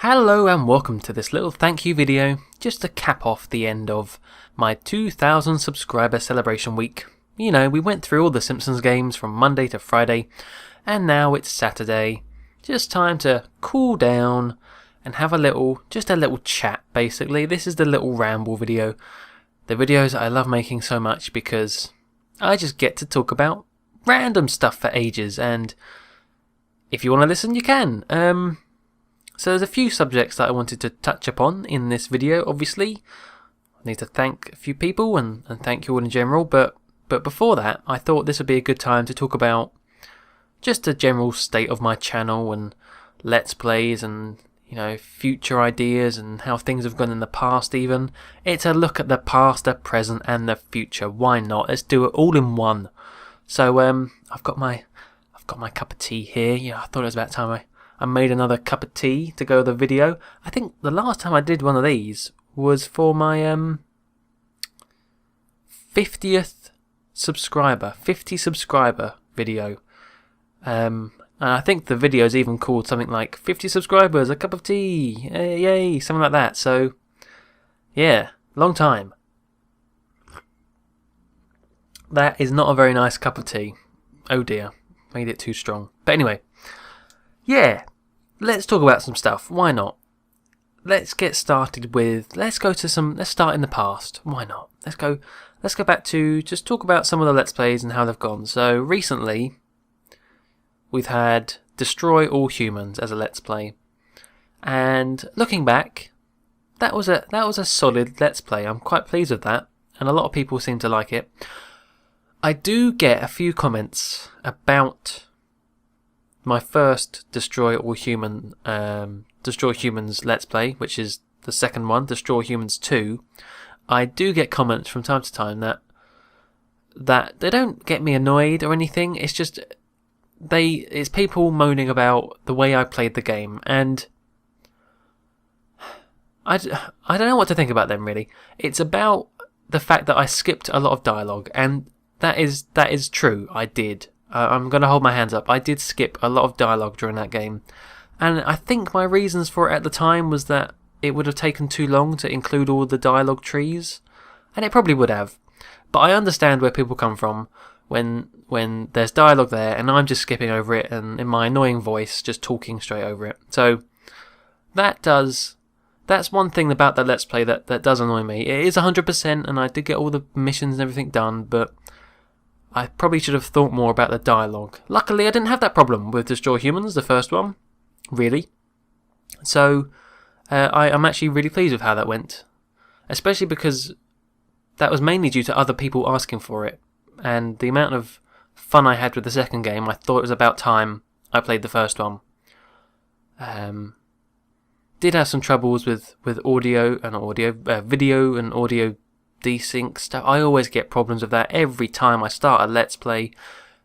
Hello and welcome to this little thank you video, just to cap off the end of my 2,000 subscriber celebration week. You know, we went through all the Simpsons games from Monday to Friday, and now it's Saturday. Just time to cool down and have a little chat basically. This is the little ramble video. The videos I love making so much because I just get to talk about random stuff for ages, and if you want to listen you can. So there's a few subjects that I wanted to touch upon in this video, obviously. I need to thank a few people and thank you all in general, but before that, I thought this would be a good time to talk about just the general state of my channel and Let's Plays and, you know, future ideas and how things have gone in the past even. It's a look at the past, the present and the future. Why not? Let's do it all in one. So I've got my cup of tea here. Yeah, I thought it was about time I made another cup of tea to go with the video. I think the last time I did one of these was for my 50th subscriber, 50 subscriber video. And I think the video is even called something like 50 subscribers, a cup of tea, yay, something like that. So, yeah, long time. That is not a very nice cup of tea. Oh dear, made it too strong. But anyway, yeah, let's talk about some stuff. Why not? Let's get started with, let's start in the past. Why not? Let's go back to just talk about some of the Let's Plays and how they've gone. So recently, we've had Destroy All Humans as a Let's Play. And looking back, that was a solid Let's Play. I'm quite pleased with that, and a lot of people seem to like it. I do get a few comments about my first Destroy Humans Let's Play, which is the second one, Destroy Humans 2. I do get comments from time to time that they don't get me annoyed or anything. It's just it's people moaning about the way I played the game, and I don't know what to think about them really. It's about the fact that I skipped a lot of dialogue, and that is true. I did. I'm going to hold my hands up. I did skip a lot of dialogue during that game. And I think my reasons for it at the time was that it would have taken too long to include all the dialogue trees. And it probably would have. But I understand where people come from when there's dialogue there and I'm just skipping over it and in my annoying voice just talking straight over it. So that's one thing about that Let's Play that does annoy me. It is 100% and I did get all the missions and everything done, but I probably should have thought more about the dialogue. Luckily, I didn't have that problem with Destroy Humans, the first one, really. So, I'm actually really pleased with how that went. Especially because that was mainly due to other people asking for it. And the amount of fun I had with the second game, I thought it was about time I played the first one. Did have some troubles with video and audio desync stuff. I always get problems with that every time I start a Let's Play.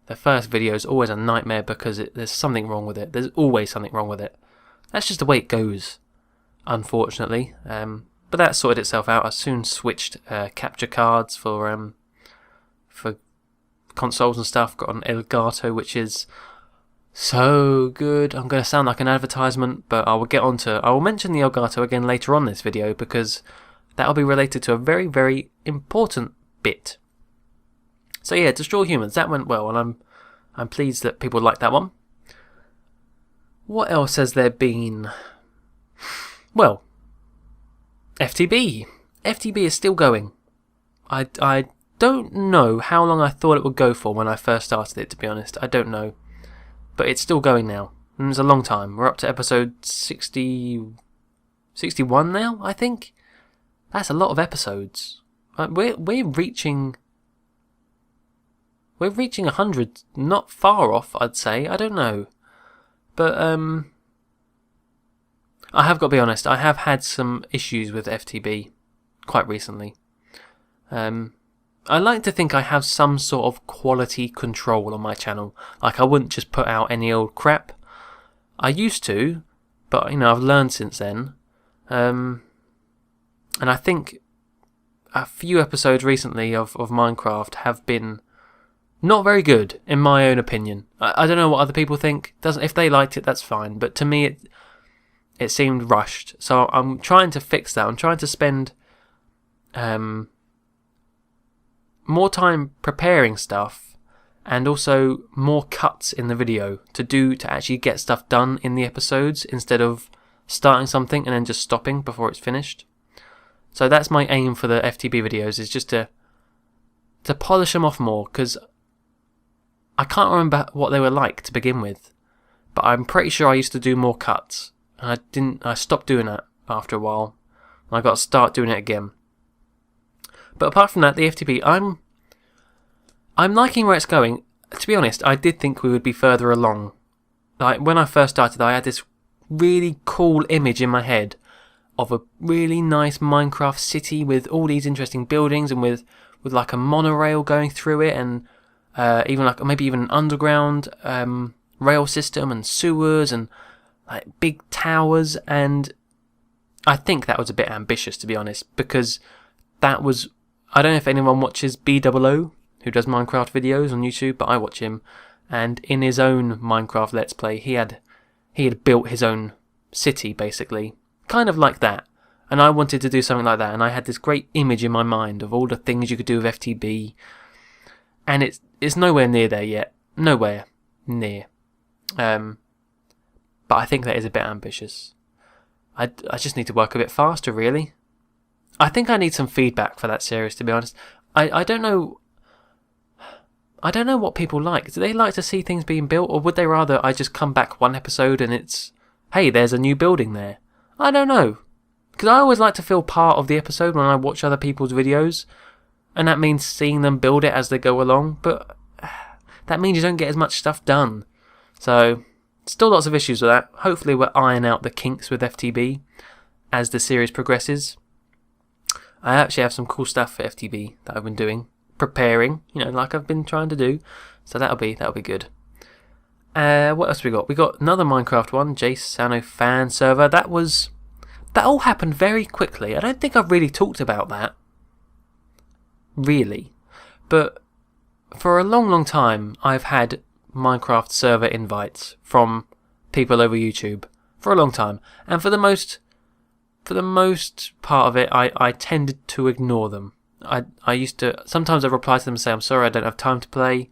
The first video is always a nightmare because there's something wrong with it. There's always something wrong with it. That's just the way it goes, unfortunately. But that sorted itself out. I soon switched capture cards for consoles and stuff. Got an Elgato, which is so good. I'm going to sound like an advertisement, but I will mention the Elgato again later on in this video because that'll be related to a very, very important bit. So yeah, Destroy Humans, that went well, and I'm pleased that people like that one. What else has there been? Well, FTB. FTB is still going. I don't know how long I thought it would go for when I first started it, to be honest. I don't know. But it's still going now. And it's a long time. We're up to episode 61 now, I think. That's a lot of episodes. We're reaching 100, not far off, I'd say. I don't know, but I have got to be honest. I have had some issues with FTB quite recently. I like to think I have some sort of quality control on my channel. Like I wouldn't just put out any old crap. I used to, but you know I've learned since then. And I think a few episodes recently of Minecraft have been not very good, in my own opinion. I don't know what other people think. If they liked it, that's fine. But to me, it seemed rushed. So I'm trying to fix that. I'm trying to spend more time preparing stuff, and also more cuts in the video to actually get stuff done in the episodes, instead of starting something and then just stopping before it's finished. So that's my aim for the FTB videos, is just to polish them off more, because I can't remember what they were like to begin with, but I'm pretty sure I used to do more cuts, and I stopped doing that after a while, and I got to start doing it again. But apart from that, the FTB, I'm liking where it's going. To be honest, I did think we would be further along. Like, when I first started, I had this really cool image in my head of a really nice Minecraft city with all these interesting buildings, and with like a monorail going through it, and even like maybe even an underground rail system, and sewers, and like big towers. And I think that was a bit ambitious, to be honest, because that was, I don't know if anyone watches BOO, who does Minecraft videos on YouTube, but I watch him, and in his own Minecraft Let's Play, he had built his own city, basically, kind of like that. And I wanted to do something like that, and I had this great image in my mind of all the things you could do with FTB, and it's nowhere near there yet. Nowhere near. But I think that is a bit ambitious. I just need to work a bit faster, really. I think I need some feedback for that series, to be honest. I don't know. I don't know what people like. Do they like to see things being built, or would they rather I just come back one episode and it's, hey, there's a new building there? I don't know. Because I always like to feel part of the episode when I watch other people's videos, and that means seeing them build it as they go along, but that means you don't get as much stuff done. So, still lots of issues with that. Hopefully we'll iron out the kinks with FTB as the series progresses. I actually have some cool stuff for FTB that I've been doing, preparing, like I've been trying to do. So that'll be good. What else we got? We got another Minecraft one, Jace Sano fan server. That all happened very quickly. I don't think I've really talked about that, really. But for a long time, I've had Minecraft server invites from people over YouTube for a long time, and for the most part of it, I tended to ignore them. I used to, sometimes I reply to them and say, I'm sorry, I don't have time to play,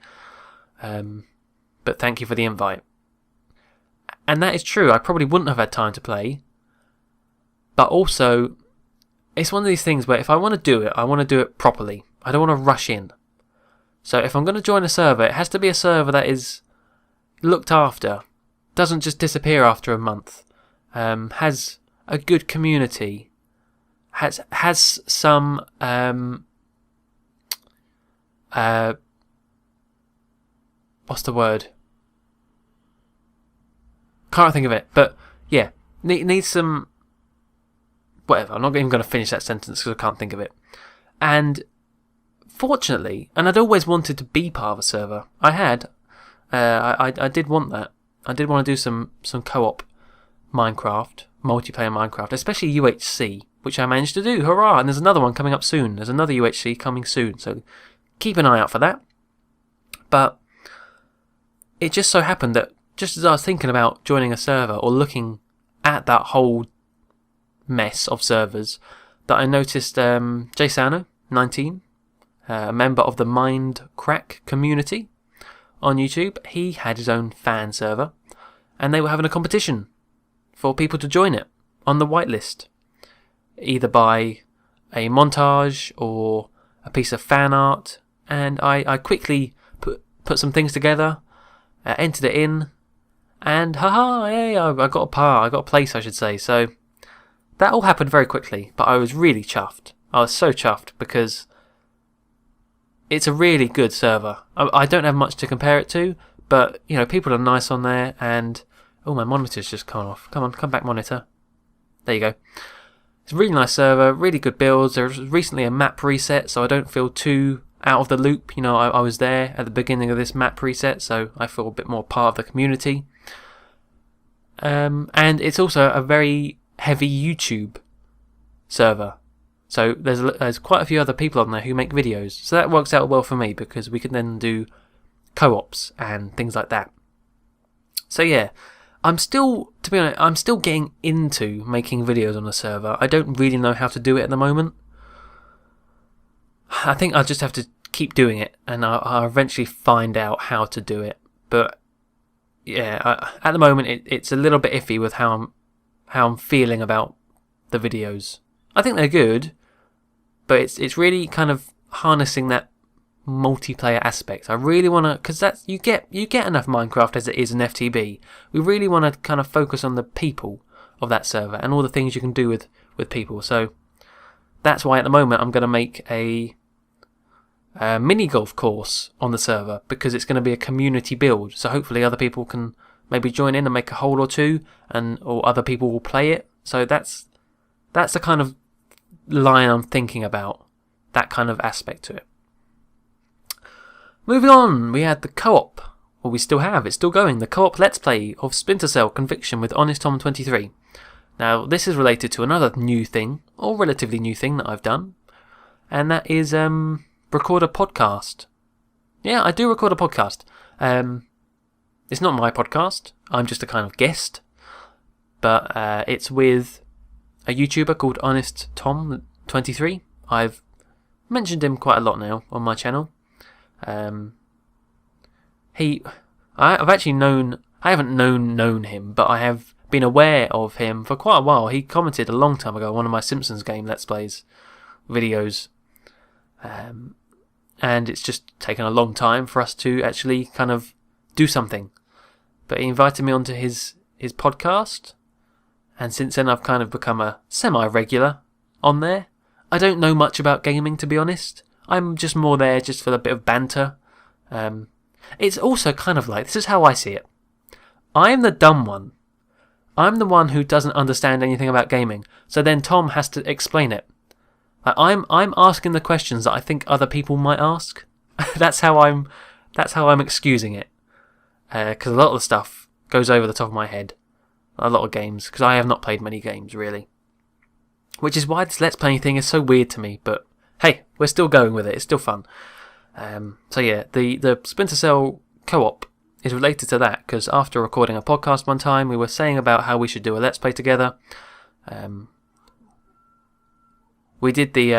but thank you for the invite. And that is true, I probably wouldn't have had time to play, but also, it's one of these things where if I want to do it, I want to do it properly. I don't want to rush in. So if I'm going to join a server, it has to be a server that is looked after, doesn't just disappear after a month, has a good community, has some what's the word? Can't think of it, but yeah, needs some whatever. I'm not even going to finish that sentence because I can't think of it. And fortunately, and I'd always wanted to be part of a server. I did want that. I did want to do some co-op Minecraft, multiplayer Minecraft, especially UHC, which I managed to do. Hurrah! And there's another one coming up soon. There's another UHC coming soon, so keep an eye out for that. But it just so happened that just as I was thinking about joining a server or looking at that whole mess of servers, that I noticed JSano19, a member of the Mindcrack community on YouTube, he had his own fan server, and they were having a competition for people to join it on the whitelist, either by a montage or a piece of fan art. And I quickly put some things together, entered it in, and haha, hey, I got a place, I should say. So that all happened very quickly, but I was really chuffed. I was so chuffed because it's a really good server. I don't have much to compare it to, but people are nice on there. And oh, my monitor's just gone off. Come on, come back, monitor. There you go. It's a really nice server, really good builds. There was recently a map reset, so I don't feel too out of the loop. I was there at the beginning of this map reset, so I feel a bit more part of the community. And it's also a very heavy YouTube server. So there's quite a few other people on there who make videos. So that works out well for me because we can then do co-ops and things like that. So yeah, I'm still, to be honest, I'm still getting into making videos on the server. I don't really know how to do it at the moment. I think I'll just have to keep doing it, and I'll eventually find out how to do it. But yeah, at the moment it's a little bit iffy with how I'm feeling about the videos. I think they're good, but it's really kind of harnessing that multiplayer aspect. I really want to, because that's you get enough Minecraft as it is in FTB. We really want to kind of focus on the people of that server and all the things you can do with people. So that's why at the moment I'm going to make a mini golf course on the server, because it's going to be a community build. So hopefully other people can maybe join in and make a hole or two, or other people will play it. So that's the kind of line I'm thinking about, that kind of aspect to it. Moving on, we had the co-op, or we still have, it's still going, the co-op Let's Play of Splinter Cell Conviction with Honest Tom 23. Now, this is related to another new thing, or relatively new thing that I've done, and that is record a podcast. Yeah, I do record a podcast. It's not my podcast, I'm just a kind of guest, but it's with a YouTuber called Honest Tom 23. I've mentioned him quite a lot now on my channel. I haven't known him, but I have been aware of him for quite a while. He commented a long time ago on one of my Simpsons game Let's Plays videos, and it's just taken a long time for us to actually kind of do something. But he invited me onto his podcast, and since then I've kind of become a semi-regular on there. I don't know much about gaming, to be honest. I'm just more there just for a bit of banter. It's also kind of like, this is how I see it. I'm the dumb one. I'm the one who doesn't understand anything about gaming. So then Tom has to explain it. I'm asking the questions that I think other people might ask. That's how I'm excusing it. Because a lot of the stuff goes over the top of my head. A lot of games, because I have not played many games really. Which is why this Let's Play thing is so weird to me, but hey, we're still going with it. It's still fun. So yeah, the Splinter Cell co-op is related to that, because after recording a podcast one time, we were saying about how we should do a Let's Play together. We did the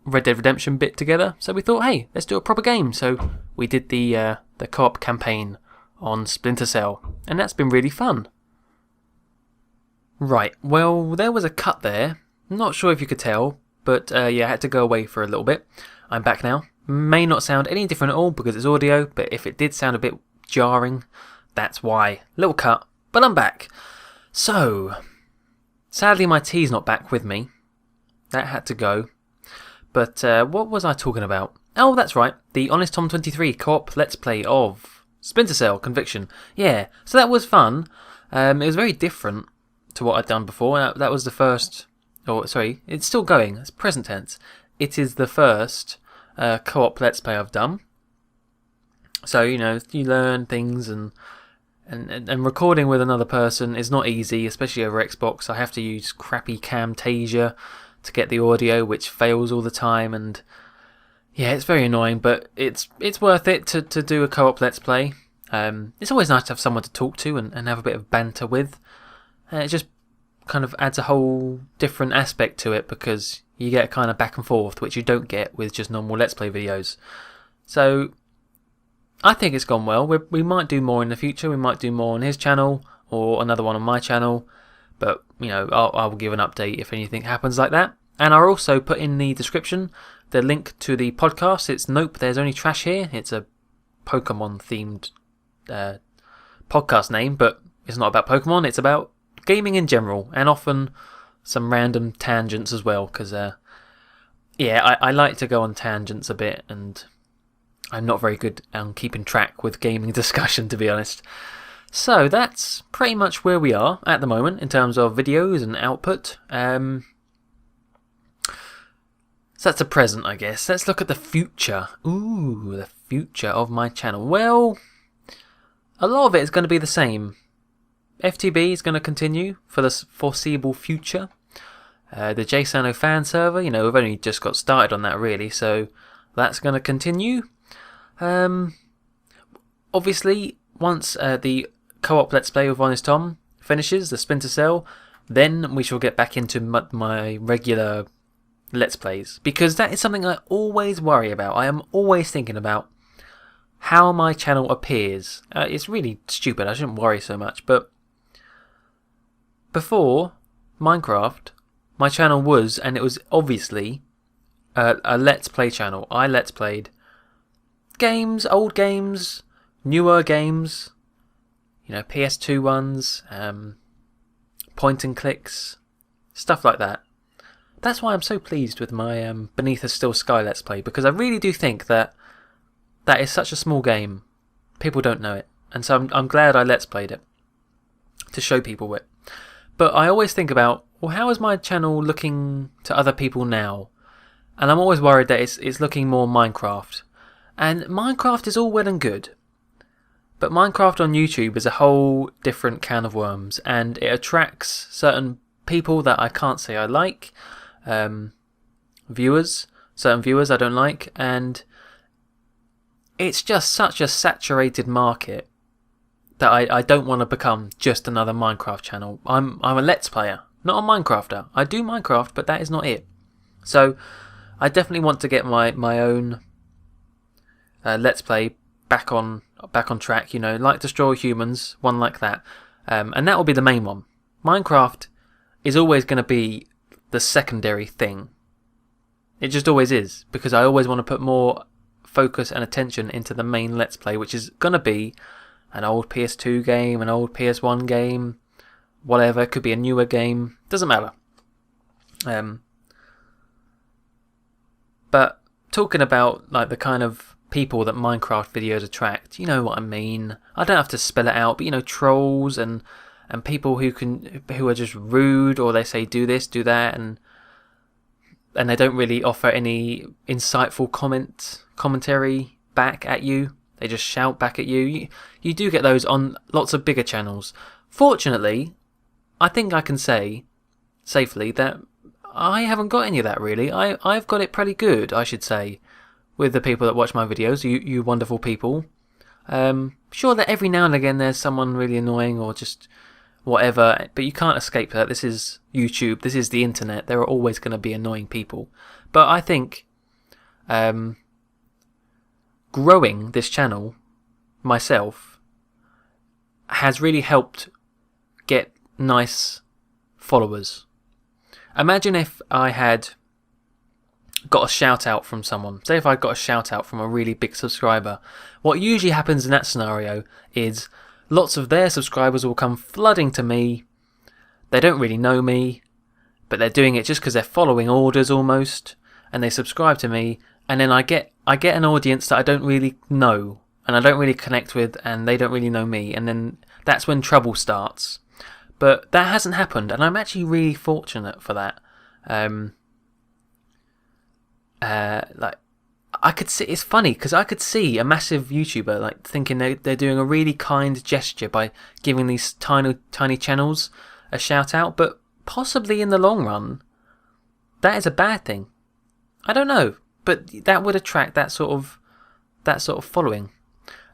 Red Dead Redemption bit together, so we thought, hey, let's do a proper game. So we did the co-op campaign on Splinter Cell, and that's been really fun. Right, well, there was a cut there. Not sure if you could tell, but yeah, I had to go away for a little bit. I'm back now. May not sound any different at all because it's audio, but if it did sound a bit jarring, that's why. Little cut, but I'm back. So, sadly my tea's not back with me. That had to go. But what was I talking about? Oh, that's right. The Honest Tom 23 co-op Let's Play of Splinter Cell Conviction. Yeah, so that was fun. It was very different to what I'd done before. That was the first... Oh, sorry, it's still going. It's present tense. It is the first co-op Let's Play I've done. So, you know, you learn things, and recording with another person is not easy, especially over Xbox. I have to use crappy Camtasia to get the audio, which fails all the time, and yeah, it's very annoying, but it's worth it to do a co-op Let's Play. It's always nice to have someone to talk to and have a bit of banter with. It just kind of adds a whole different aspect to it, because you get a kind of back and forth, which you don't get with just normal Let's Play videos. So I think it's gone well. We might do more in the future. We might do more on his channel or another one on my channel, but you know, I'll give an update if anything happens like that. And I'll also put in the description the link to the podcast. It's Nope, There's Only Trash Here. It's a Pokemon themed podcast name, but it's not about Pokemon. It's about gaming in general, and often some random tangents as well, because yeah, I like to go on tangents a bit, and I'm not very good on keeping track with gaming discussion, to be honest. So that's pretty much where we are at the moment in terms of videos and output. So that's the present, I guess. Let's look at the future. Ooh, the future of my channel. Well, a lot of it is going to be the same. FTB is going to continue for the foreseeable future. The JSano fan server, you know, we've only just got started on that really, so that's going to continue. Obviously, once the co-op Let's Play with Honest Tom finishes, the Splinter Cell, then we shall get back into my regular Let's Plays. Because that is something I always worry about. I am always thinking about how my channel appears. It's really stupid, I shouldn't worry so much, but before Minecraft, my channel was, and it was obviously, a Let's Play channel. I Let's Played games, old games, newer games, PS2 ones, point and clicks, stuff like that. That's why I'm so pleased with my Beneath a Still Sky Let's Play, because I really do think that is such a small game. People don't know it, and so I'm glad I Let's Played it to show people it. But I always think about, well, how is my channel looking to other people now? And I'm always worried that it's looking more Minecraft. And Minecraft is all well and good, but Minecraft on YouTube is a whole different can of worms, and it attracts certain people that I can't say I like, certain viewers I don't like, and it's just such a saturated market that I don't want to become just another Minecraft channel. I'm a Let's Player, not a Minecrafter. I do Minecraft, but that is not it. So I definitely want to get my own Let's Play back on track. Like Destroy Humans, one like that, and that will be the main one. Minecraft is always going to be the secondary thing. It just always is, because I always want to put more focus and attention into the main Let's Play, which is going to be an old PS2 game, an old PS1 game, whatever. It could be a newer game, doesn't matter. But talking about like the kind of people that Minecraft videos attract, you know what I mean. I don't have to spell it out, but trolls and people who are just rude, or they say do this, do that, and they don't really offer any insightful commentary back at you. They just shout back at you. You do get those on lots of bigger channels. Fortunately, I think I can say safely that I haven't got any of that really. I've got it pretty good, I should say, with the people that watch my videos, you wonderful people. Sure that every now and again there's someone really annoying or just whatever, but you can't escape that. This is YouTube, this is the internet. There are always going to be annoying people. But I think growing this channel myself has really helped get nice followers. Imagine if I had got a shout out from someone. Say if I got a shout out from a really big subscriber. What usually happens in that scenario is lots of their subscribers will come flooding to me. They don't really know me, but they're doing it just because they're following orders almost, and they subscribe to me, and then I get an audience that I don't really know, and I don't really connect with, and they don't really know me, and then that's when trouble starts. But that hasn't happened, and I'm actually really fortunate for that. I could see, it's funny because I could see a massive YouTuber like thinking they're doing a really kind gesture by giving these tiny channels a shout out, but possibly in the long run that is a bad thing. I don't know, but that would attract that sort of following.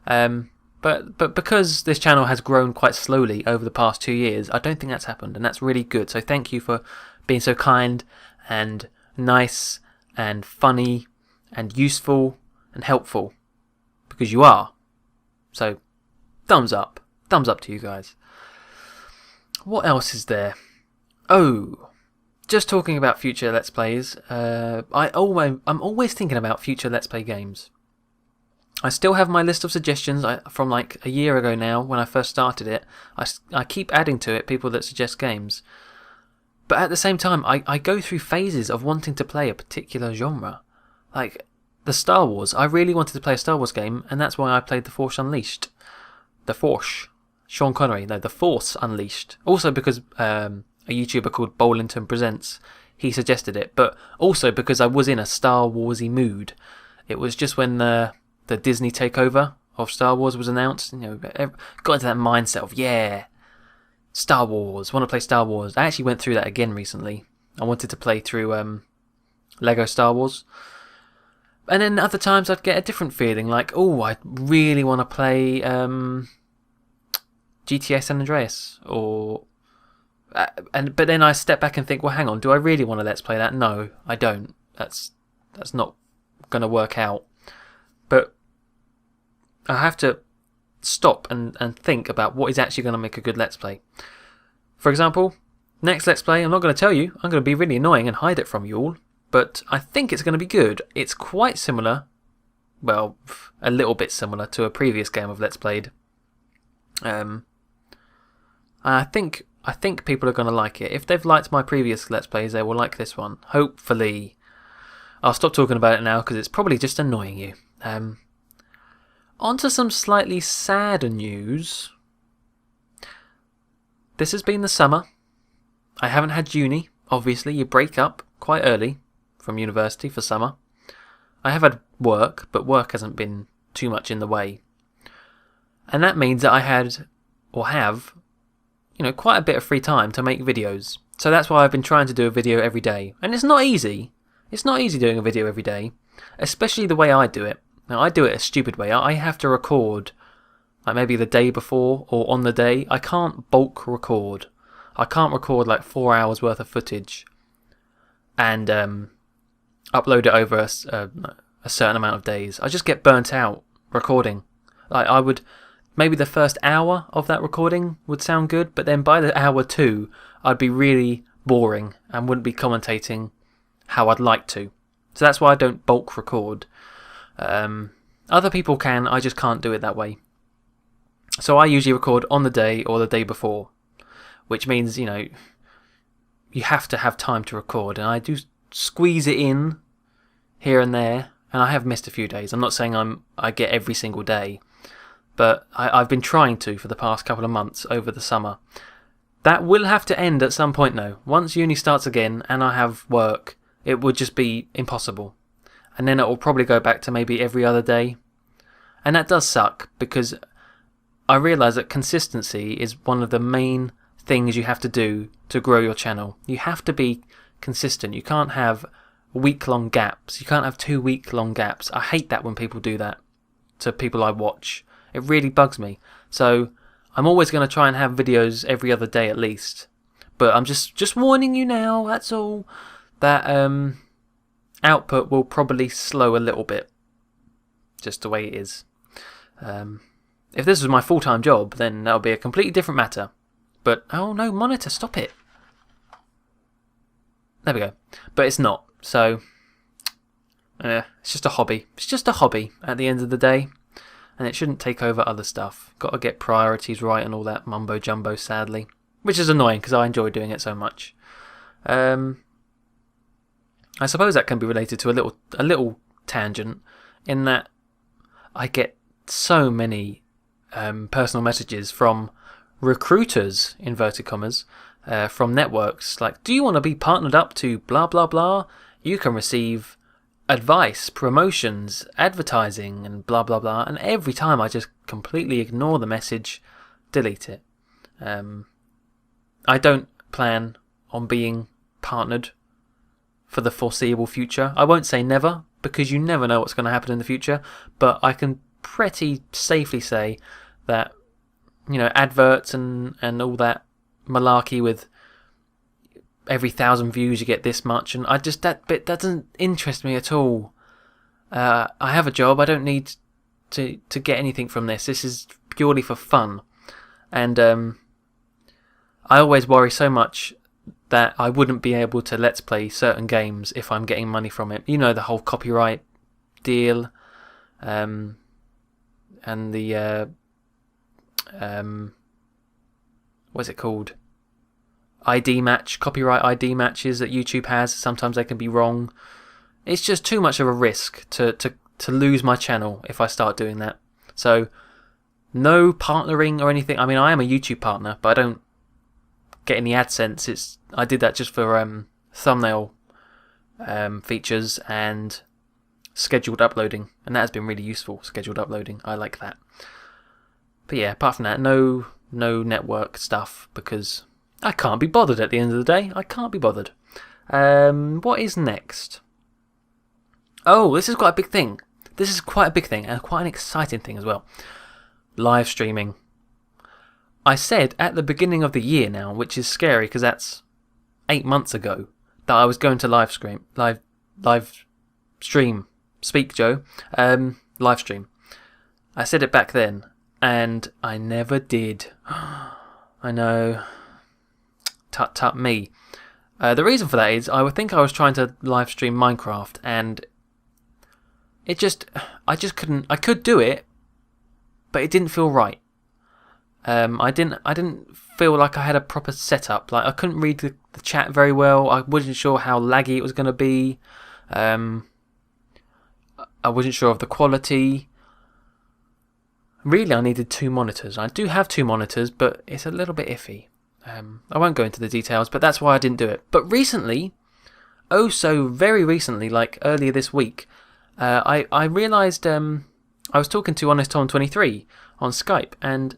But because this channel has grown quite slowly over the past 2 years, I don't think that's happened, and that's really good. So thank you for being so kind and nice and funny and useful and helpful, because you are. So thumbs up to you guys. What else is there? Oh, just talking about future Let's Plays. I'm always thinking about future Let's Play games. I still have my list of suggestions from like a year ago now when I first started it. I keep adding to it people that suggest games. But at the same time, I go through phases of wanting to play a particular genre. Like the Star Wars. I really wanted to play a Star Wars game, and that's why I played The Force Unleashed. The Force. Sean Connery. No, The Force Unleashed. Also because a YouTuber called Bowlington Presents, he suggested it. But also because I was in a Star Warsy mood. It was just when the Disney takeover of Star Wars was announced. Got into that mindset of, yeah, Star Wars, want to play Star Wars. I actually went through that again recently. I wanted to play through Lego Star Wars. And then other times I'd get a different feeling, like, oh, I really want to play GTA San Andreas, or but then I step back and think, well, hang on, do I really want to let's play that? No, I don't. That's not going to work out. But I have to stop and think about what is actually going to make a good let's play. For example, next let's play, I'm not going to tell you. I'm going to be really annoying and hide it from you all. But I think it's going to be good. It's quite similar, well, a little bit similar to a previous game I've let's played. I think people are going to like it. If they've liked my previous let's plays, they will like this one. Hopefully. I'll stop talking about it now because it's probably just annoying you. On to some slightly sadder news. This has been the summer. I haven't had uni. Obviously, you break up quite early from university for summer. I have had work, but work hasn't been too much in the way. And that means that I had, or have, quite a bit of free time to make videos. So that's why I've been trying to do a video every day. And it's not easy. It's not easy doing a video every day, especially the way I do it. Now, I do it a stupid way. I have to record like maybe the day before or on the day. I can't bulk record. I can't record like 4 hours worth of footage and upload it over a certain amount of days. I just get burnt out recording. Like I would, maybe the first hour of that recording would sound good, but then by the hour 2, I'd be really boring and wouldn't be commentating how I'd like to. So that's why I don't bulk record. Other people can, I just can't do it that way. So I usually record on the day or the day before, which means, you have to have time to record, and I do squeeze it in here and there, and I have missed a few days. I'm not saying I get every single day, but I've been trying to for the past couple of months over the summer. That will have to end at some point though. Once uni starts again and I have work, it would just be impossible. And then it will probably go back to maybe every other day. And that does suck, because I realise that consistency is one of the main things you have to do to grow your channel. You have to be consistent. You can't have week-long gaps. You can't have 2 week-long gaps. I hate that when people do that to people I watch. It really bugs me. So I'm always going to try and have videos every other day at least. But I'm just warning you now, that's all, that output will probably slow a little bit. Just the way it is. If this was my full-time job, then that would be a completely different matter. But, oh no, monitor, stop it. There we go. But it's not. So, it's just a hobby. It's just a hobby at the end of the day. And it shouldn't take over other stuff. Got to get priorities right and all that mumbo-jumbo, sadly. Which is annoying, because I enjoy doing it so much. I suppose that can be related to a little tangent, in that I get so many personal messages from recruiters, inverted commas, from networks, like, do you want to be partnered up to blah blah blah? You can receive advice, promotions, advertising, and blah blah blah. And every time I just completely ignore the message, delete it. I don't plan on being partnered for the foreseeable future. I won't say never, because you never know what's going to happen in the future, but I can pretty safely say that, adverts and all that malarkey with every 1,000 views you get this much, and that bit doesn't interest me at all. I have a job. I don't need to get anything from this. This is purely for fun. And I always worry so much that I wouldn't be able to let's play certain games if I'm getting money from it. The whole copyright deal, and the what's it called? ID match, copyright ID matches that YouTube has. Sometimes they can be wrong. It's just too much of a risk to lose my channel if I start doing that. So no partnering or anything. I mean, I am a YouTube partner, but I don't get any AdSense. I did that just for thumbnail features and scheduled uploading, and that has been really useful. Scheduled uploading, I like that. But yeah, apart from that, no network stuff, because I can't be bothered at the end of the day. I can't be bothered. What is next? Oh, this is quite a big thing. This is quite a big thing, and quite an exciting thing as well. Live streaming. I said at the beginning of the year now, which is scary because that's 8 months ago, that I was going to live stream. Speak, Joe. Live stream. I said it back then, and I never did. I know. Tut me. The reason for that is I would think I was trying to live stream Minecraft, and I just couldn't. I could do it, but it didn't feel right. I didn't feel like I had a proper setup. Like I couldn't read the chat very well. I wasn't sure how laggy it was going to be. I wasn't sure of the quality. Really, I needed 2 monitors. I do have 2 monitors, but it's a little bit iffy. I won't go into the details, but that's why I didn't do it. But recently, oh so very recently, like earlier this week, I realised I was talking to Honest Tom 23 on Skype, and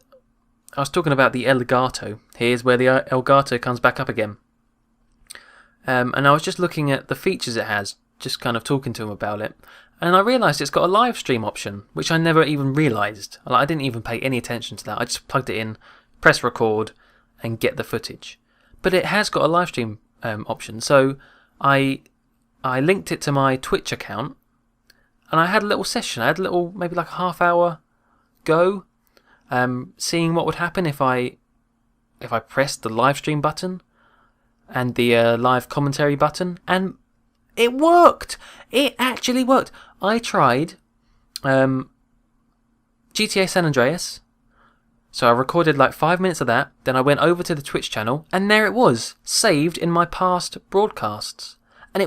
I was talking about the Elgato. Here's where the Elgato comes back up again. And I was just looking at the features it has, just kind of talking to him about it. And I realised it's got a live stream option, which I never even realised. Like, I didn't even pay any attention to that. I just plugged it in, press record, and get the footage. But it has got a live stream option. So I linked it to my Twitch account, and I had a little session. I had a little, maybe like a half-hour go, seeing what would happen if I pressed the live stream button and the live commentary button, and it worked. It actually worked. I tried GTA San Andreas, so I recorded like 5 minutes of that, then I went over to the Twitch channel, and there it was, saved in my past broadcasts. And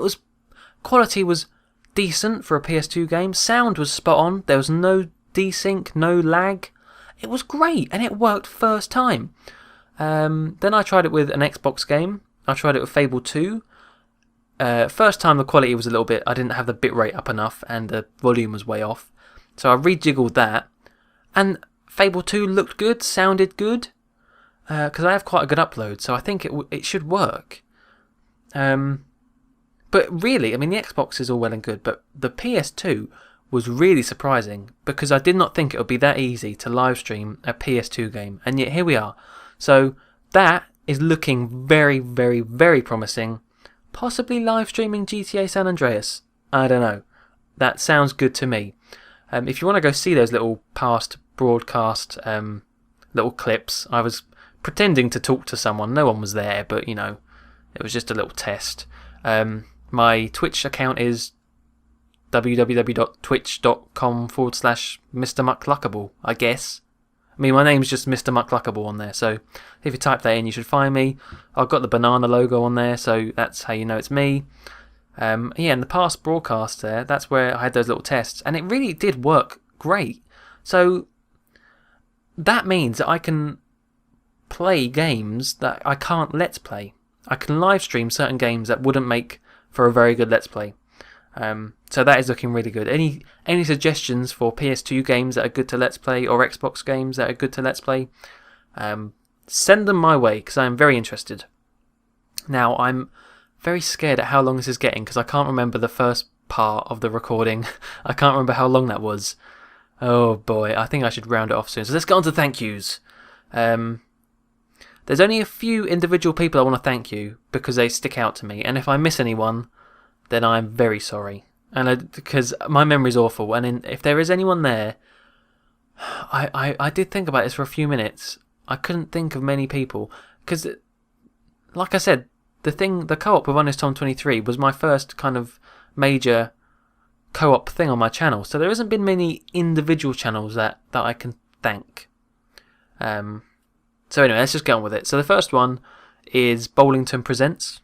quality was decent for a PS2 game, sound was spot on, there was no desync, no lag. It was great, and it worked first time. Then I tried it with an Xbox game. I tried it with Fable 2. First time the quality was a little bit, I didn't have the bitrate up enough and the volume was way off. So I rejiggled that, and Fable 2 looked good, sounded good, because I have quite a good upload, so I think it should work. But really, I mean, the Xbox is all well and good, but the PS2 was really surprising, because I did not think it would be that easy to live stream a PS2 game, and yet here we are. So that is looking very, very, very promising. Possibly live streaming GTA San Andreas. I don't know. That sounds good to me. If you want to go see those little past broadcast little clips, I was pretending to talk to someone. No one was there, but you know, it was just a little test. My Twitch account is www.twitch.com/MrMuckluckable, I guess. I mean, my name's just Mr. Muckluckable on there, so if you type that in, you should find me. I've got the banana logo on there, so that's how you know it's me. Yeah, in the past broadcast there, that's where I had those little tests, and it really did work great. So that means that I can play games that I can't Let's Play. I can live stream certain games that wouldn't make for a very good Let's Play. So that is looking really good. Any suggestions for PS2 games that are good to Let's Play, or Xbox games that are good to Let's Play? Send them my way, because I am very interested. Now, I'm very scared at how long this is getting, because I can't remember the first part of the recording. I can't remember how long that was. Oh boy, I think I should round it off soon. So let's get on to thank yous. There's only a few individual people I want to thank you, because they stick out to me, and if I miss anyone, then I'm very sorry. And because my memory's awful, and if there is anyone there, I did think about this for a few minutes. I couldn't think of many people, because, like I said, the co-op with Honest Tom 23 was my first kind of major co-op thing on my channel, so there hasn't been many individual channels that I can thank. So anyway, let's just get on with it. So the first one is Bowlington Presents.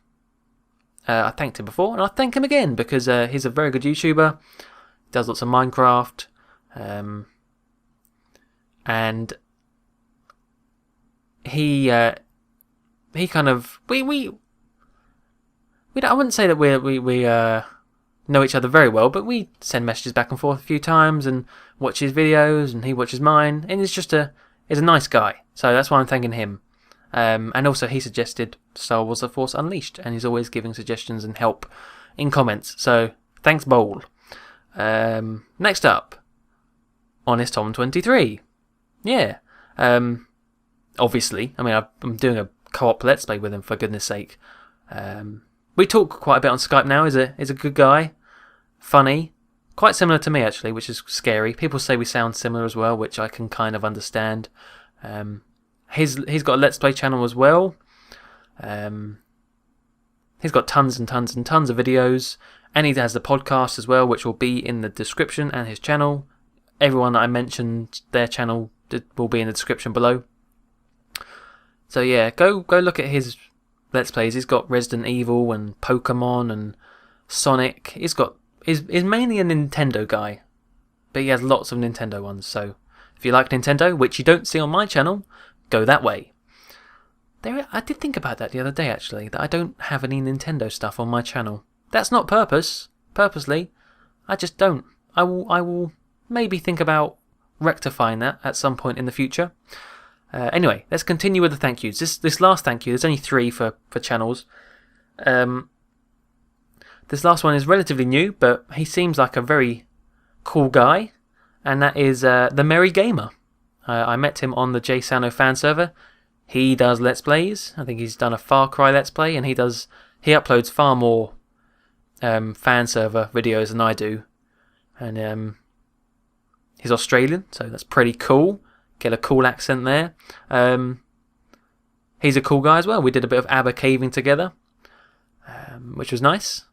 I thanked him before, and I'll thank him again, because he's a very good YouTuber. He does lots of Minecraft, and he kind of we I wouldn't say that we know each other very well, but we send messages back and forth a few times and watch his videos, and he watches mine, and he's a nice guy. So that's why I'm thanking him. And also he suggested Star Wars The Force Unleashed, and he's always giving suggestions and help in comments. So thanks, Bowl. Next up, Honest Tom 23. Yeah. obviously. I mean, I'm doing a co-op Let's Play with him, for goodness sake. We talk quite a bit on Skype now. He's a good guy, funny, quite similar to me actually, which is scary. People say we sound similar as well, which I can kind of understand. He's got a Let's Play channel as well. He's got tons and tons and tons of videos, and he has the podcast as well, which will be in the description, and his channel. Everyone that I mentioned, their channel will be in the description below. So yeah, go look at his Let's Plays. He's got Resident Evil and Pokemon and Sonic. He's mainly a Nintendo guy, but he has lots of Nintendo ones. So if you like Nintendo, which you don't see on my channel, go that way. I did think about that the other day actually, that I don't have any Nintendo stuff on my channel. That's not purposely. I just don't. I will maybe think about rectifying that at some point in the future. Anyway, let's continue with the thank yous. This last thank you, there's only 3 for channels. This last one is relatively new, but he seems like a very cool guy, and that is the Merry Gamer. I met him on the J Sano fan server. He does Let's Plays. I think he's done a Far Cry Let's Play, and he uploads far more fan server videos than I do. And he's Australian, so that's pretty cool. Get a cool accent there. He's a cool guy as well. We did a bit of ABBA caving together, which was nice.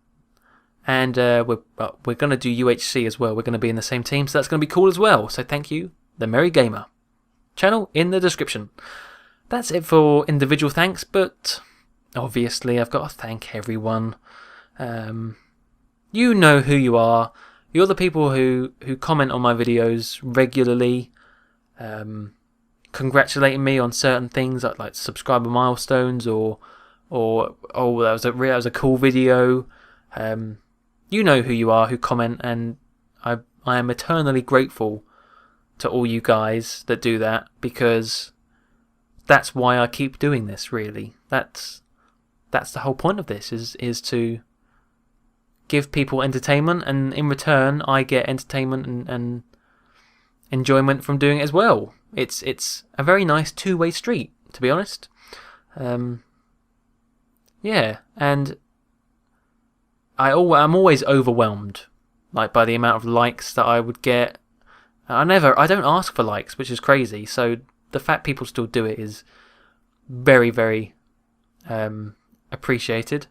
And we're going to do UHC as well. We're going to be in the same team, so that's going to be cool as well. So thank you, the Merry Gamer. Channel in the description. That's it for individual thanks, but obviously I've got to thank everyone. You know who you are. You're the people who comment on my videos regularly, congratulating me on certain things like subscriber milestones or that was a cool video. You know who you are, who comment, and I am eternally grateful to all you guys that do that, because that's why I keep doing this, really. That's the whole point of this, is to give people entertainment, and in return I get entertainment and enjoyment from doing it as well. It's a very nice two-way street, to be honest. Yeah, and I'm always overwhelmed, like, by the amount of likes that I would get. I don't ask for likes, which is crazy. So the fact people still do it is very, very appreciated.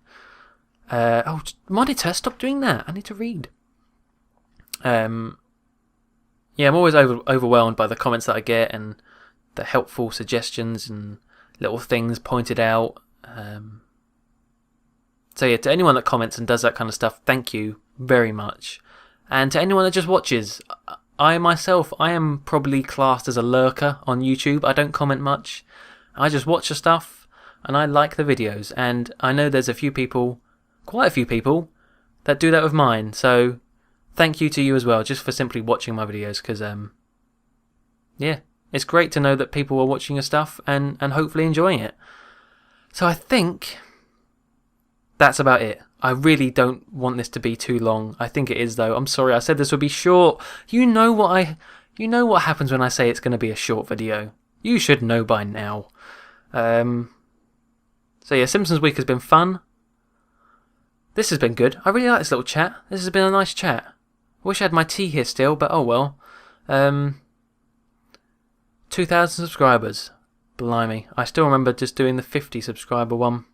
Monitor, stop doing that. I need to read. Yeah, I'm always overwhelmed by the comments that I get and the helpful suggestions and little things pointed out. So yeah, to anyone that comments and does that kind of stuff, thank you very much. And to anyone that just watches, I am probably classed as a lurker on YouTube. I don't comment much. I just watch the stuff and I like the videos. And I know there's quite a few people, that do that with mine. So thank you to you as well, just for simply watching my videos. Because yeah, it's great to know that people are watching your stuff and hopefully enjoying it. So I think that's about it. I really don't want this to be too long. I think it is, though. I'm sorry, I said this would be short. You know what happens when I say it's going to be a short video. You should know by now. So yeah, Simpsons Week has been fun. This has been good. I really like this little chat. This has been a nice chat. Wish I had my tea here still, but oh well. 2,000 subscribers. Blimey. I still remember just doing the 50 subscriber one.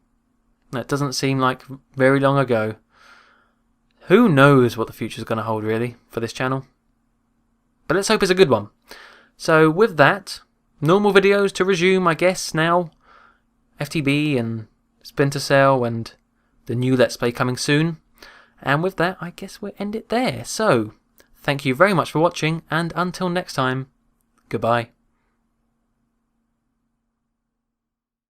That doesn't seem like very long ago. Who knows what the future's going to hold, really, for this channel. But let's hope it's a good one. So with that, normal videos to resume, I guess, now. FTB and Splinter Cell and the new Let's Play coming soon. And with that, I guess we'll end it there. So, thank you very much for watching, and until next time, goodbye.